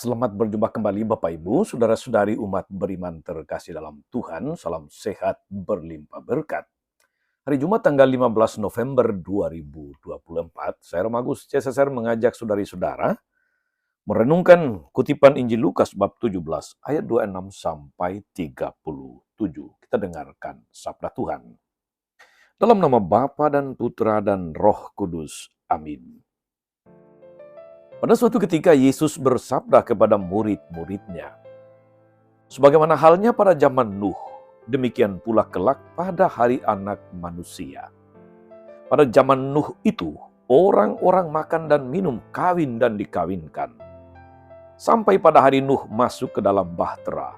Selamat berjumpa kembali Bapak Ibu, Saudara-saudari umat beriman terkasih dalam Tuhan. Salam sehat berlimpah berkat. Hari Jumat tanggal 15 November 2024, saya Romagus CSSR mengajak saudari-saudara merenungkan kutipan Injil Lukas bab 17 ayat 26 sampai 37. Kita dengarkan sabda Tuhan. Dalam nama Bapa dan Putra dan Roh Kudus. Amin. Pada suatu ketika Yesus bersabda kepada murid-muridnya, sebagaimana halnya pada zaman Nuh, demikian pula kelak pada hari Anak Manusia. Pada zaman Nuh itu, orang-orang makan dan minum, kawin dan dikawinkan. Sampai pada hari Nuh masuk ke dalam bahtera.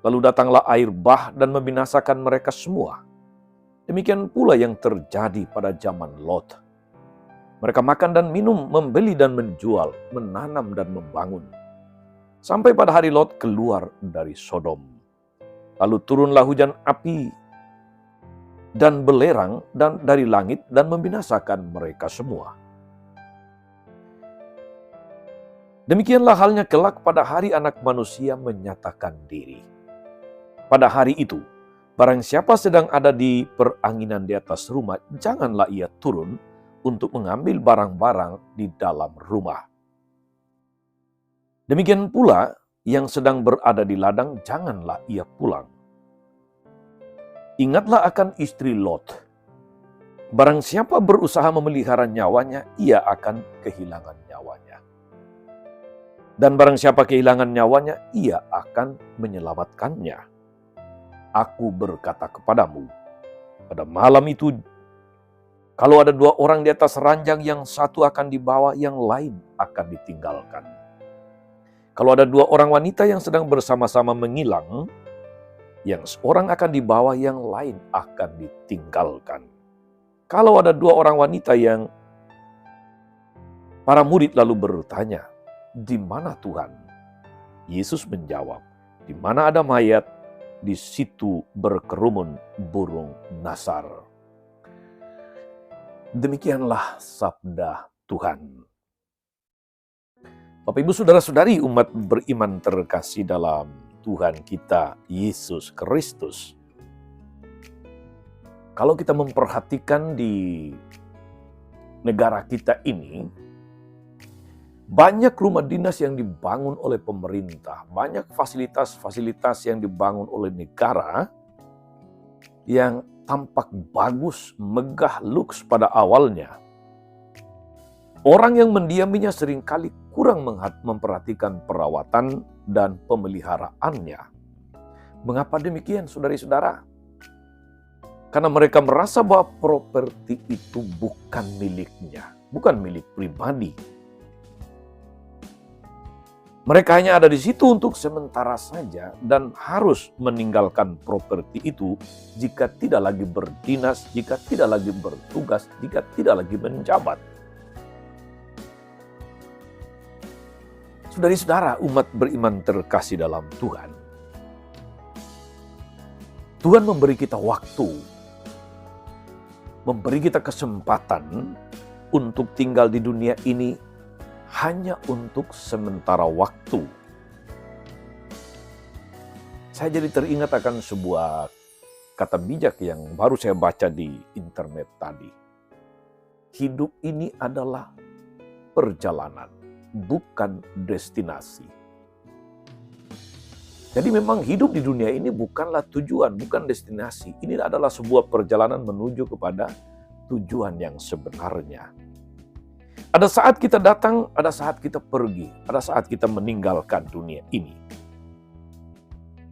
Lalu datanglah air bah dan membinasakan mereka semua. Demikian pula yang terjadi pada zaman Lot. Mereka makan dan minum, membeli dan menjual, menanam dan membangun. Sampai pada hari Lot keluar dari Sodom. Lalu turunlah hujan api dan belerang dan dari langit dan membinasakan mereka semua. Demikianlah halnya kelak pada hari Anak Manusia menyatakan diri. Pada hari itu, barang siapa sedang ada di peranginan di atas rumah, janganlah ia turun untuk mengambil barang-barang di dalam rumah. Demikian pula yang sedang berada di ladang, janganlah ia pulang. Ingatlah akan istri Lot. Barang siapa berusaha memelihara nyawanya, ia akan kehilangan nyawanya. Dan barang siapa kehilangan nyawanya, ia akan menyelamatkannya. Aku berkata kepadamu, pada malam itu, kalau ada dua orang di atas ranjang, yang satu akan dibawa, yang lain akan ditinggalkan. Kalau ada dua orang wanita yang sedang bersama-sama mengilang, yang seorang akan dibawa, yang lain akan ditinggalkan. Kalau ada dua orang wanita yang para murid lalu bertanya, "Di mana Tuhan?" Yesus menjawab, "Di mana ada mayat, di situ berkerumun burung nasar." Demikianlah sabda Tuhan. Bapak Ibu Saudara-saudari umat beriman terkasih dalam Tuhan kita Yesus Kristus. Kalau kita memperhatikan di negara kita ini, banyak rumah dinas yang dibangun oleh pemerintah, banyak fasilitas-fasilitas yang dibangun oleh negara yang tampak bagus, megah, luks pada awalnya. Orang yang mendiaminya seringkali kurang memperhatikan perawatan dan pemeliharaannya. Mengapa demikian, saudari-saudara? Karena mereka merasa bahwa properti itu bukan miliknya, bukan milik pribadi. Mereka hanya ada di situ untuk sementara saja dan harus meninggalkan properti itu jika tidak lagi berdinas, jika tidak lagi bertugas, jika tidak lagi menjabat. Saudari-saudara umat beriman terkasih dalam Tuhan. Tuhan memberi kita waktu, memberi kita kesempatan untuk tinggal di dunia ini hanya untuk sementara waktu. Saya jadi teringat akan sebuah kata bijak yang baru saya baca di internet tadi. Hidup ini adalah perjalanan, bukan destinasi. Jadi memang hidup di dunia ini bukanlah tujuan, bukan destinasi. Ini adalah sebuah perjalanan menuju kepada tujuan yang sebenarnya. Ada saat kita datang, ada saat kita pergi, ada saat kita meninggalkan dunia ini.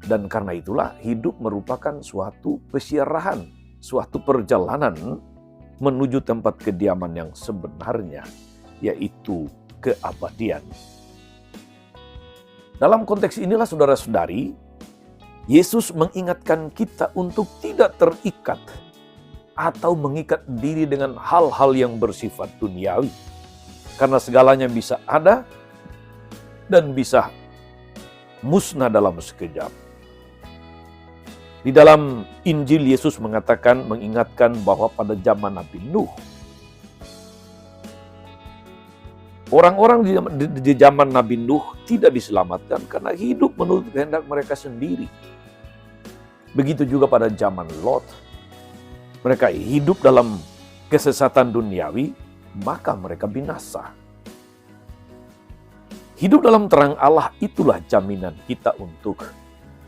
Dan karena itulah hidup merupakan suatu peziarahan, suatu perjalanan menuju tempat kediaman yang sebenarnya, yaitu keabadian. Dalam konteks inilah saudara-saudari, Yesus mengingatkan kita untuk tidak terikat atau mengikat diri dengan hal-hal yang bersifat duniawi. Karena segalanya bisa ada dan bisa musnah dalam sekejap. Di dalam Injil Yesus mengingatkan bahwa pada zaman Nabi Nuh, Orang-orang di zaman Nabi Nuh tidak diselamatkan karena hidup menurut kehendak mereka sendiri. Begitu juga pada zaman Lot. Mereka hidup dalam kesesatan duniawi, maka mereka binasa. Hidup dalam terang Allah itulah jaminan kita untuk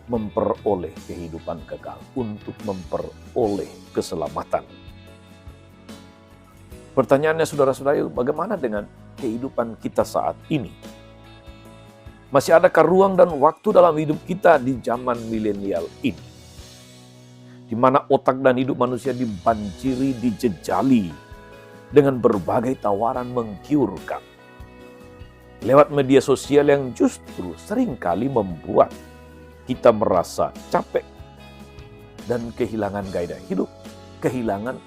memperoleh kehidupan kekal, untuk memperoleh keselamatan. Pertanyaannya saudara-saudara, bagaimana dengan kehidupan kita saat ini? Masih adakah ruang dan waktu dalam hidup kita di zaman milenial ini? Di mana otak dan hidup manusia dibanjiri, dijejali dengan berbagai tawaran menggiurkan. Lewat media sosial yang justru seringkali membuat kita merasa capek dan kehilangan gairah hidup, kehilangan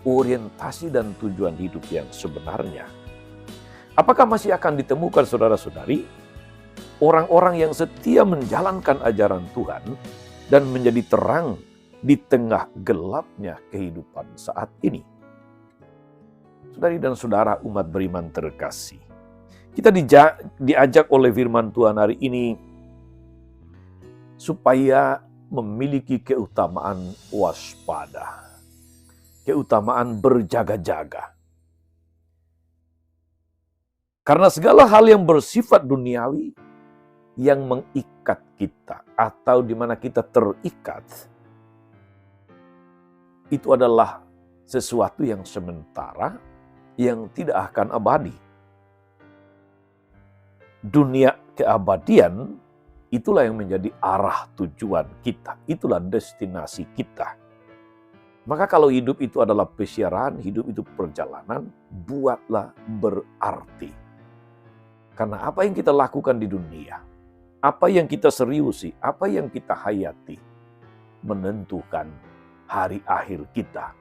orientasi dan tujuan hidup yang sebenarnya. Apakah masih akan ditemukan saudara-saudari orang-orang yang setia menjalankan ajaran Tuhan dan menjadi terang di tengah gelapnya kehidupan saat ini? Saudari dan saudara umat beriman terkasih, kita diajak oleh firman Tuhan hari ini supaya memiliki keutamaan waspada, keutamaan berjaga-jaga. Karena segala hal yang bersifat duniawi yang mengikat kita atau di mana kita terikat, itu adalah sesuatu yang sementara, yang tidak akan abadi. Dunia keabadian, itulah yang menjadi arah tujuan kita, itulah destinasi kita. Maka kalau hidup itu adalah pesiaran, hidup itu perjalanan, buatlah berarti. Karena apa yang kita lakukan di dunia, apa yang kita seriusi, apa yang kita hayati, menentukan hari akhir kita.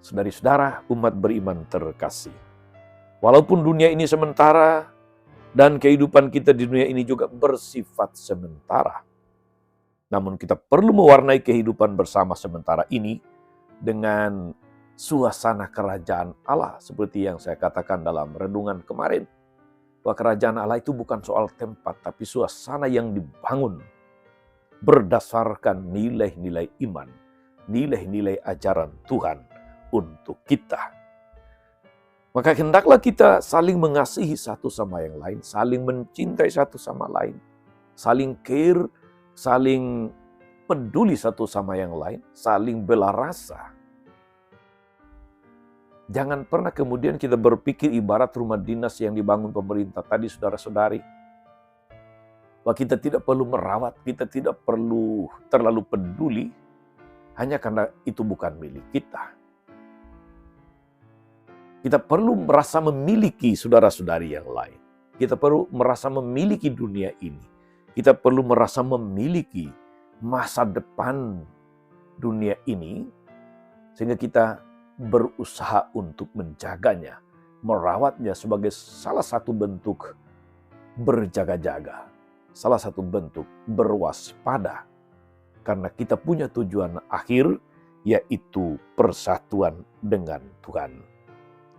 Saudari-saudara umat beriman terkasih, walaupun dunia ini sementara, dan kehidupan kita di dunia ini juga bersifat sementara, namun kita perlu mewarnai kehidupan bersama sementara ini dengan suasana kerajaan Allah, seperti yang saya katakan dalam renungan kemarin, bahwa kerajaan Allah itu bukan soal tempat, tapi suasana yang dibangun berdasarkan nilai-nilai iman, nilai-nilai ajaran Tuhan untuk kita. Maka hendaklah kita saling mengasihi satu sama yang lain, saling mencintai satu sama lain, saling care, saling peduli satu sama yang lain, saling bela rasa. Jangan pernah kemudian kita berpikir ibarat rumah dinas yang dibangun pemerintah tadi, saudara-saudari, bahwa kita tidak perlu merawat, kita tidak perlu terlalu peduli, hanya karena itu bukan milik kita. Kita perlu merasa memiliki saudara-saudari yang lain. Kita perlu merasa memiliki dunia ini. Kita perlu merasa memiliki masa depan dunia ini, sehingga kita berusaha untuk menjaganya, merawatnya sebagai salah satu bentuk berjaga-jaga, salah satu bentuk berwaspada, karena kita punya tujuan akhir, yaitu persatuan dengan Tuhan.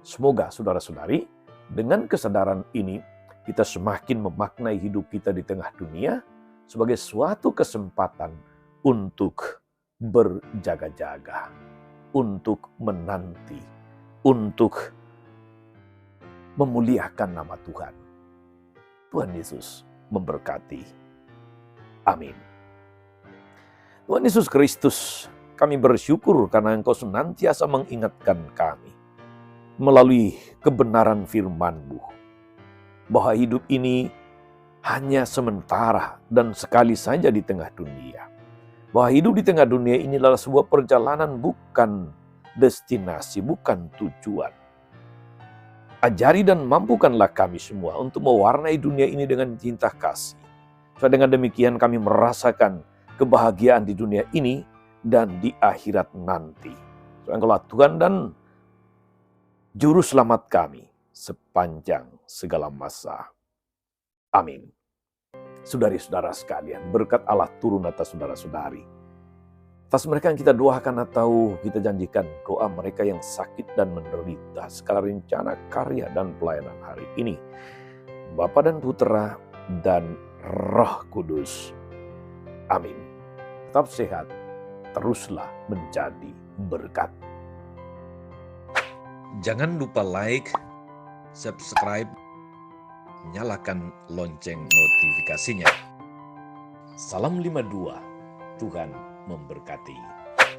Semoga saudara-saudari, dengan kesadaran ini, kita semakin memaknai hidup kita di tengah dunia sebagai suatu kesempatan untuk berjaga-jaga, untuk menanti, untuk memuliakan nama Tuhan. Tuhan Yesus memberkati. Amin. Tuhan Yesus Kristus, kami bersyukur karena Engkau senantiasa mengingatkan kami melalui kebenaran firman-Mu, bahwa hidup ini hanya sementara dan sekali saja di tengah dunia. Bahwa hidup di tengah dunia ini adalah sebuah perjalanan, bukan destinasi, bukan tujuan. Ajari dan mampukanlah kami semua untuk mewarnai dunia ini dengan cinta kasih. So, dengan demikian kami merasakan kebahagiaan di dunia ini dan di akhirat nanti. So, Engkaulah Tuhan dan Juru Selamat kami sepanjang segala masa. Amin. Saudari-saudara sekalian, berkat Allah turun atas saudara-saudari. Atas mereka yang kita doakan atau kita janjikan, doa mereka yang sakit dan menderita, segala rencana, karya, dan pelayanan hari ini, Bapa dan Putra dan Roh Kudus. Amin. Tetap sehat, teruslah menjadi berkat. Jangan lupa like, subscribe, nyalakan lonceng notifikasinya. Salam 52, Tuhan memberkati.